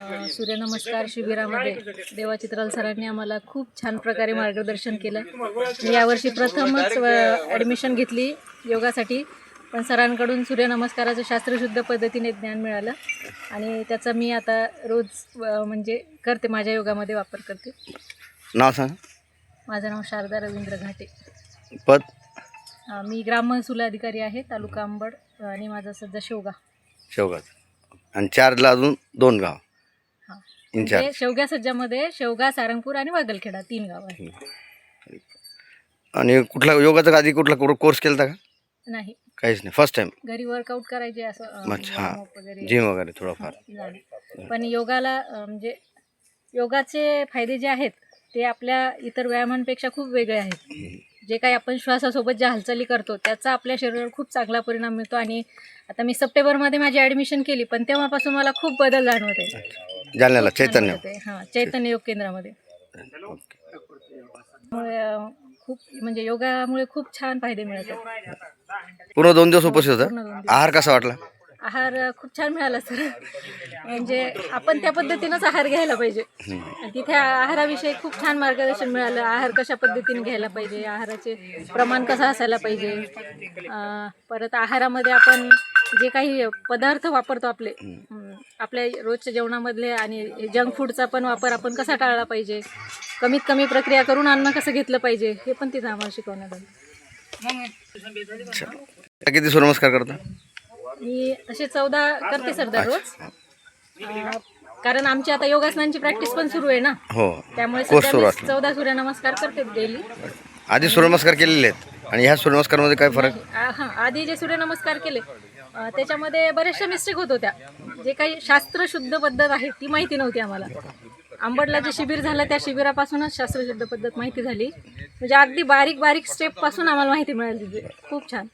सूर्यनमस्कार शिबिरामध्ये देवा चित्राल सरांनी आम्हाला खूप छान प्रकारे मार्गदर्शन केलं. मी यावर्षी प्रथमच ॲडमिशन घेतली योगासाठी, पण सरांकडून सूर्यनमस्काराचं शास्त्रशुद्ध पद्धतीने ज्ञान मिळालं आणि त्याचा मी आता रोज म्हणजे करते, माझ्या योगामध्ये वापर करते. नाव सांग. माझं नाव शारदा रवींद्र घाटे. पद? मी ग्राम महसूल अधिकारी आहे, तालुका अंबड, आणि माझं सध्या शेवगा. आणि 4ला अजून 2 गाव. हां, इंचार्ज. म्हणजे शेवगा सज्जामध्ये शेवगा, सारंगपूर आणि वागलखेडा 3 गाव आहेत. आणि कुठला योगाचा आधी कुठला कोर्स केला का? नाही, काहीच नाही, फर्स्ट टाइम. घरी वर्कआउट करायचे असं हां, वगैरे, जिम वगैरे थोडंफार झालं. पण योगाला म्हणजे योगाचे फायदे जे आहेत ते आपल्या इतर व्यायामांपेक्षा खूप वेगळे आहेत. जे काही आपण श्वासासोबत ज्या हालचाली करतो त्याचा आपल्या शरीरावर खूप चांगला परिणाम मिळतो. आणि आता मी सप्टेंबरमध्ये माझी ॲडमिशन केली, पण तेव्हापासून मला खूप बदल जाणवत आहे. जालन्याला चैतन्य. हां, चैतन्य योग केंद्रामध्ये. खूप म्हणजे योगामुळे खूप छान फायदे मिळतात. पूर्ण 2 दिवस उपस्थित होता. पूर्ण 2 दिवस. आहार कसा वाटला? आहार खूप छान मिळाला सर. म्हणजे आपण त्या पद्धतीनंच आहार घ्यायला पाहिजे. तिथे आहाराविषयी खूप छान मार्गदर्शन मिळालं. आहार कशा पद्धतीने घ्यायला पाहिजे, आहाराचे प्रमाण कसं असायला पाहिजे, परत आहारामध्ये आपण जे काही पदार्थ वापरतो आपल्या रोजच्या जेवणामधले आणि जंक फूडचा पण वापर आपण कसा टाळला पाहिजे, कमीत कमी प्रक्रिया करून अन्न कसं घेतलं पाहिजे, हे पण तिथं आम्हाला शिकवण्यात आलं. किती सूर्यनमस्कार करता? मी असे 14 करते सर दररोज. कारण आमची आता योगासनांची प्रॅक्टिस पण सुरू आहे ना. हो, त्यामुळे कोर्स सुरू असतो. 14 सूर्यनमस्कार करते डेली. आधी सूर्यनमस्कार केलेले आहेत आणि ह्या सूर्यनमस्कारमध्ये काय फरक? हां, आधी जे सूर्यनमस्कार केले त्याच्यामध्ये बऱ्याचशा मिस्टेक होत होत्या. जे काही शास्त्रशुद्ध पद्धत आहे ती माहिती नव्हती आम्हाला. अंबडला जे शिबिर झालं त्या शिबिरापासूनच शास्त्रशुद्ध पद्धत माहिती झाली. म्हणजे अगदी बारीक स्टेपपासून आम्हाला माहिती मिळाली. खूप छान.